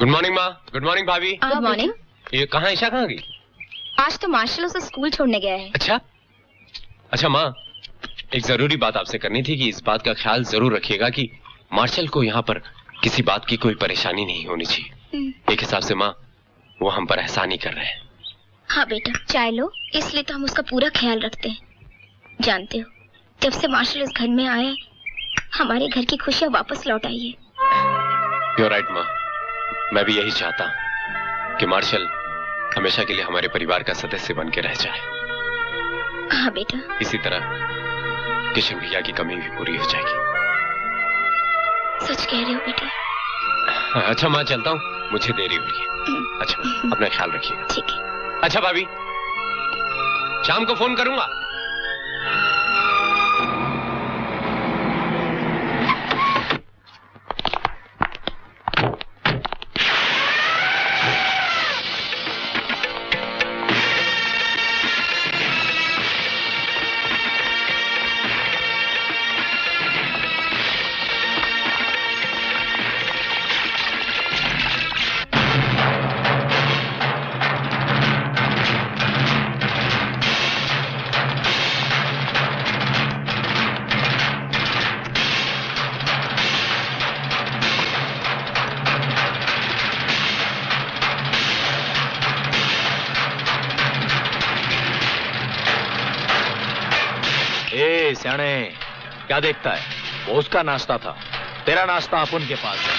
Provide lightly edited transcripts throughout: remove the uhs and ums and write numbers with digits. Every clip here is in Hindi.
गुड मॉर्निंग माँ। गुड मॉर्निंग भाभी। Good morning. ये कहाँ, ईशा कहाँ गई? आज तो मार्शल उसे स्कूल छोड़ने गया है। अच्छा माँ, एक जरूरी बात आपसे करनी थी कि इस बात का ख्याल जरूर रखिएगा कि मार्शल को यहाँ पर किसी बात की कोई परेशानी नहीं होनी चाहिए। एक हिसाब से माँ, वो हम पर एहसान ही कर रहे हैं। हाँ बेटा, चाय लो, इसलिए तो हम उसका पूरा ख्याल रखते हैं। जानते हो, जब से मार्शल इस घर में आया, हमारे घर की खुशियाँ वापस लौट आई है। You're right माँ, मैं भी यही चाहता हूँ कि मार्शल हमेशा के लिए हमारे परिवार का सदस्य बन के रह जाए। हाँ बेटा। इसी तरह किशन भैया की कमी भी पूरी हो जाएगी। सच कह रहे हो बेटे। अच्छा माँ, चलता हूँ, मुझे देरी हो रही है। अच्छा, अपना ख्याल रखिएगा। ठीक है। अच्छा भाभी, शाम को फोन करूंगा। सियाने, क्या देखता है? वो उसका नाश्ता था, तेरा नाश्ता अपन के पास है।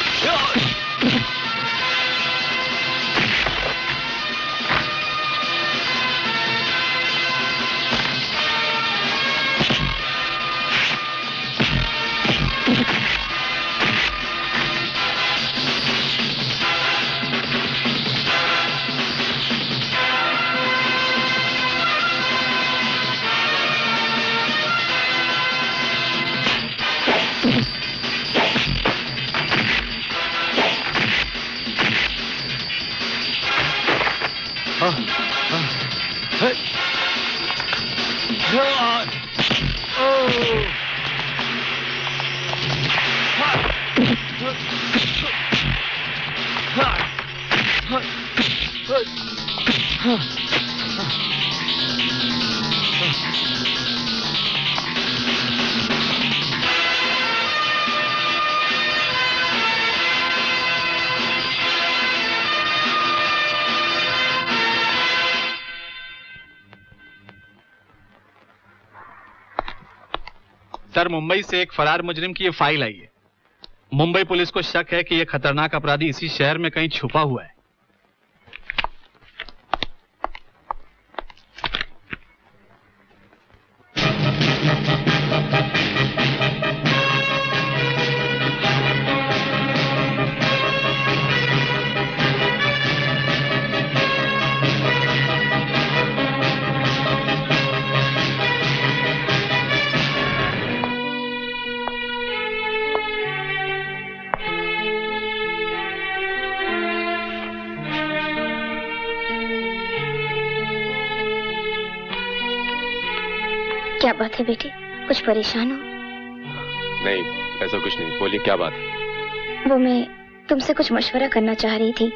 सर, मुंबई से एक फरार मुजरिम की ये फाइल आई है। मुंबई पुलिस को शक है कि यह खतरनाक अपराधी इसी शहर में कहीं छुपा हुआ है। क्या बात है बेटे, कुछ परेशान हो? नहीं, ऐसा कुछ नहीं। बोलिए, क्या बात है? वो मैं तुमसे कुछ मशवरा करना चाह रही थी।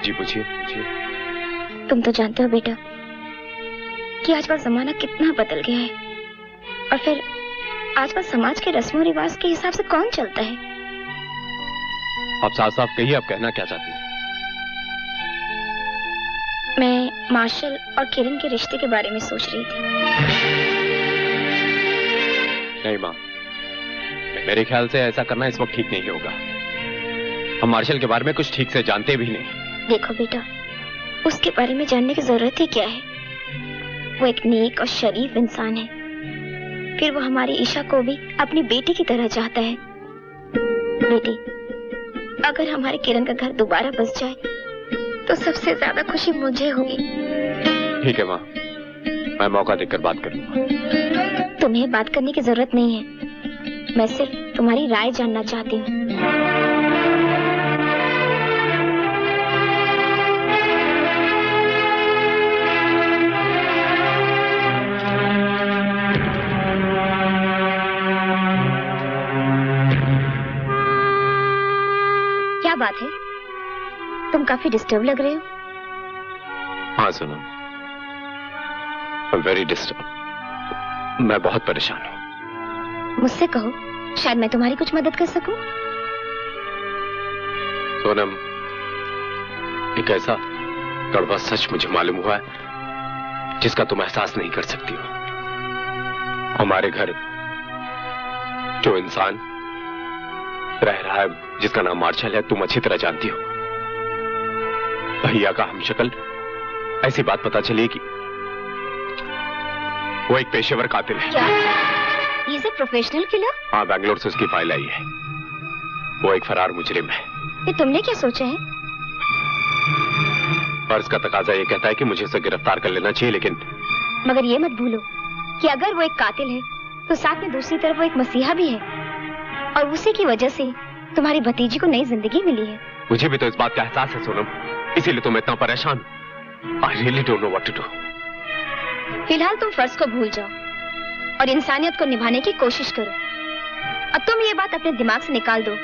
जी पूछिए पूछिए। तुम तो जानते हो बेटा कि आजकल जमाना कितना बदल गया है, और फिर आजकल समाज के रस्मों रिवाज के हिसाब से कौन चलता है? आप साफ साफ कहिए, आप कहना क्या चाहती हैं? मैं मार्शल और किरण के रिश्ते के बारे में सोच रही थी। नहीं माँ, मेरे ख्याल से ऐसा करना इस वक्त ठीक नहीं होगा। हम मार्शल के बारे में कुछ ठीक से जानते भी नहीं। देखो बेटा, उसके बारे में जानने की जरूरत ही क्या है? वो एक नेक और शरीफ इंसान है। फिर वो हमारी ईशा को भी अपनी बेटी की तरह चाहता है। बेटी, अगर हमारे किरण का घर दोबारा बस जाए तो सबसे ज्यादा खुशी मुझे होगी। ठीक है माँ, मैं मौका देखकर बात करूंगा। तुम्हें बात करने की जरूरत नहीं है, मैं सिर्फ तुम्हारी राय जानना चाहती हूँ। क्या बात है? तुम काफी डिस्टर्ब लग रहे हो। हाँ सुनो, वेरी डिस्टर्ब। मैं बहुत परेशान हूँ। मुझसे कहो, शायद मैं तुम्हारी कुछ मदद कर सकूं। सोनम, एक ऐसा कड़वा सच मुझे मालूम हुआ है जिसका तुम एहसास नहीं कर सकती हो। हमारे घर जो इंसान रह रहा है, जिसका नाम मार्शल है, तुम अच्छी तरह जानती हो। भैया का हमशक्ल, ऐसी बात पता चली कि वो एक पेशेवर कातिल है। क्या? He's a professional killer? हाँ, बैंगलोर से उसकी फाइल आई है। वो एक फरार मुजरिम है। ये तुमने क्या सोचा है? फर्ज का तकाजा ये कहता है कि मुझे उसे गिरफ्तार कर लेना चाहिए, लेकिन मगर ये मत भूलो कि अगर वो एक कातिल है तो साथ में दूसरी तरफ वो एक मसीहा भी है, और उसी की वजह से तुम्हारी भतीजी को नई जिंदगी मिली है। मुझे भी तो इस बात का एहसास है सोनम, इसीलिए तो मैं इतना परेशान हूँ। I really don't know what to do. फिलहाल तुम फर्ज को भूल जाओ और इंसानियत को निभाने की कोशिश करो। अब तुम ये बात अपने दिमाग से निकाल दो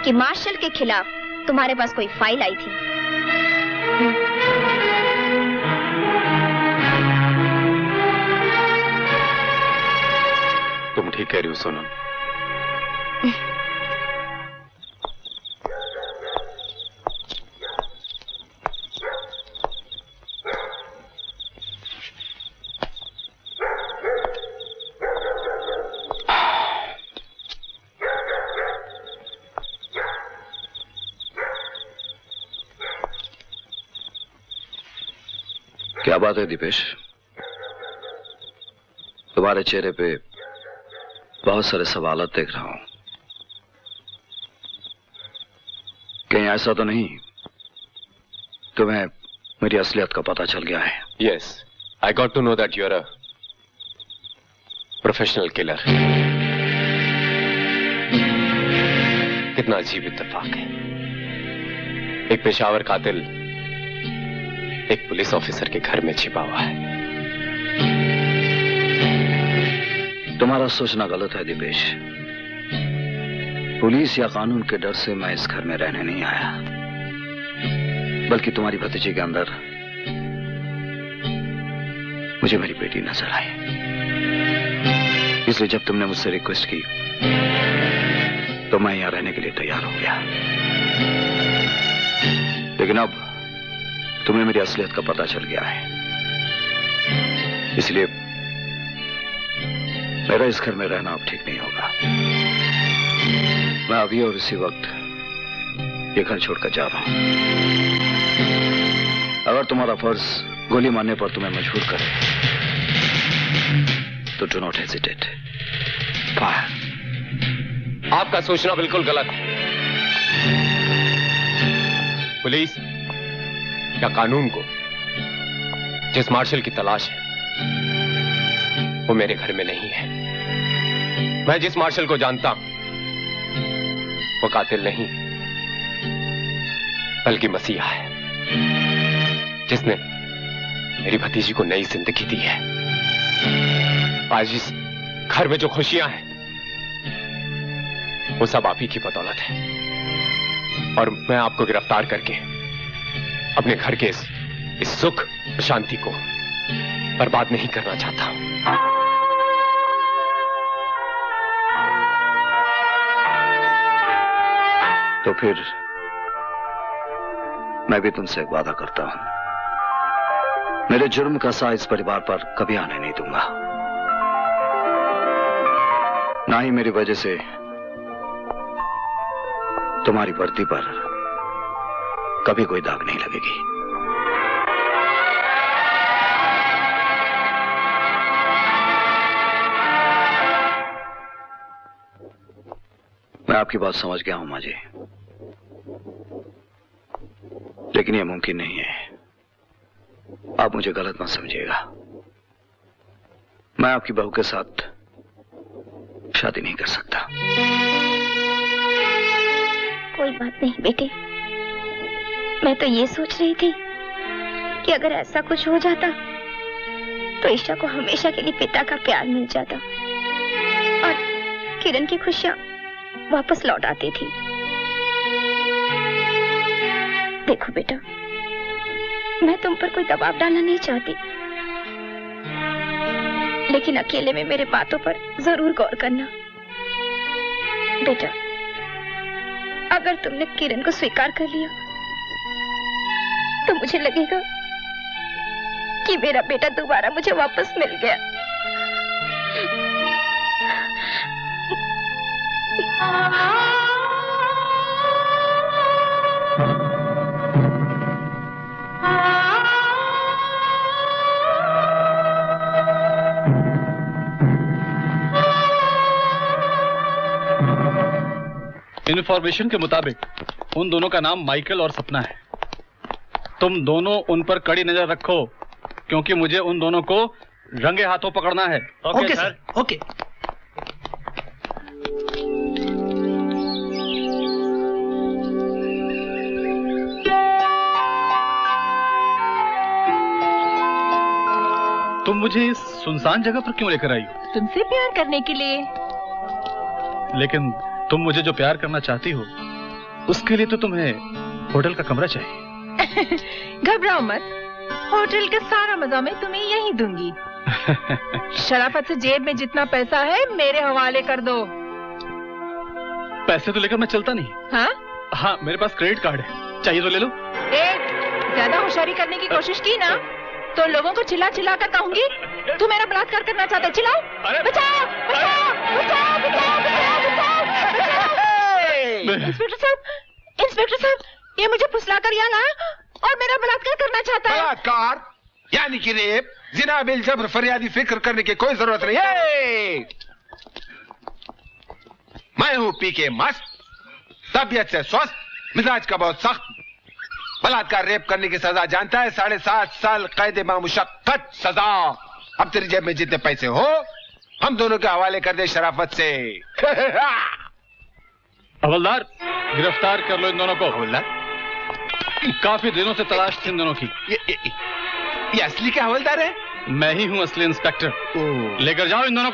कि मार्शल के खिलाफ तुम्हारे पास कोई फाइल आई थी। तुम ठीक कह रही हो सोनम। क्या बात है दीपेश? तुम्हारे चेहरे पे बहुत सारे सवालात देख रहा हूं। कहीं ऐसा तो नहीं तुम्हें मेरी असलियत का पता चल गया है? Yes, I got to know that you're a professional killer. कितना अजीब इत्तेफाक है। एक पेशावर कातिल एक पुलिस ऑफिसर के घर में छिपा हुआ है। तुम्हारा सोचना गलत है दीपेश। पुलिस या कानून के डर से मैं इस घर में रहने नहीं आया, बल्कि तुम्हारी भतीजी के अंदर मुझे मेरी बेटी नजर आई। इसलिए जब तुमने मुझसे रिक्वेस्ट की तो मैं यहां रहने के लिए तैयार हो गया। लेकिन अब तुम्हें मेरी असलियत का पता चल गया है, इसलिए मेरा इस घर में रहना अब ठीक नहीं होगा। मैं अभी और इसी वक्त ये घर छोड़कर जा रहा हूं। अगर तुम्हारा फर्ज गोली मारने पर तुम्हें मजबूर करे तो डू नॉट हेजिटेट, फायर। आपका सोचना बिल्कुल गलत है। पुलिस या कानून को जिस मार्शल की तलाश है वो मेरे घर में नहीं है। मैं जिस मार्शल को जानता हूं वो कातिल नहीं बल्कि मसीहा है, जिसने मेरी भतीजी को नई जिंदगी दी है। आज इस घर में जो खुशियां हैं वो सब आप ही की बदौलत है, और मैं आपको गिरफ्तार करके अपने घर के इस सुख और शांति को बर्बाद नहीं करना चाहता हूं। तो फिर मैं भी तुमसे एक वादा करता हूं, मेरे जुर्म का सा इस परिवार पर कभी आने नहीं दूंगा। ना ही मेरी वजह से तुम्हारी वर्दी पर कभी कोई दाग नहीं लगेगी। मैं आपकी बात समझ गया हूं माँ जी, लेकिन यह मुमकिन नहीं है। आप मुझे गलत मत समझिएगा। मैं आपकी बहू के साथ शादी नहीं कर सकता। कोई बात नहीं बेटे, मैं तो ये सोच रही थी कि अगर ऐसा कुछ हो जाता तो ईशा को हमेशा के लिए पिता का प्यार मिल जाता और किरण की खुशियां वापस लौट आती थी। देखो बेटा, मैं तुम पर कोई दबाव डालना नहीं चाहती, लेकिन अकेले में मेरे बातों पर जरूर गौर करना। बेटा, अगर तुमने किरण को स्वीकार कर लिया तो मुझे लगेगा कि मेरा बेटा दोबारा मुझे वापस मिल गया। इन्फॉर्मेशन के मुताबिक उन दोनों का नाम माइकल और सपना है। तुम दोनों उन पर कड़ी नजर रखो, क्योंकि मुझे उन दोनों को रंगे हाथों पकड़ना है। Okay sir, okay. तुम मुझे इस सुनसान जगह पर क्यों लेकर आई हो? तुमसे प्यार करने के लिए। लेकिन तुम मुझे जो प्यार करना चाहती हो, उसके लिए तो तुम्हें होटल का कमरा चाहिए। घबराओ मत, होटल का सारा मजा मैं तुम्हें यहीं दूंगी। शराफत से जेब में जितना पैसा है मेरे हवाले कर दो। पैसे तो लेकर मैं चलता नहीं। हाँ? हाँ, मेरे पास क्रेडिट कार्ड है, चाहिए तो ले लो। ज्यादा होशियारी करने की कोशिश की ना तो लोगों को चिल्ला चिल्ला कर कहूंगी तू मेरा बलात्कार करना चाहता है। चिल्लाओ, बचाओ, बचाओ, बचाओ, बचाओ, बचाओ, बचाओ। इंस्पेक्टर साहब, ये मुझे फुसलाकर यहाँ लाया और मेरा बलात्कार करना चाहता है। बलात्कार यानी कि रेप, जिना, बिल, जबर, फरियादी फिक्र करने की कोई जरूरत नहीं है। मैं हूं पी के मस्त, तबीयत से स्वस्थ, मिजाज का बहुत सख्त। बलात्कार रेप करने की सजा जानता है, 7.5 साल कैद मामुशक्कत सजा। अब तेरी जेब में जितने पैसे हो हम दोनों के हवाले कर दे शराफत से। हवलदार, गिरफ्तार कर लो इन दोनों को। हवलदार, काफी दिनों से तलाश थी इन दोनों की। ये असली क्या हवलदार है? मैं ही हूं असली इंस्पेक्टर। लेकर जाओ इन दोनों को।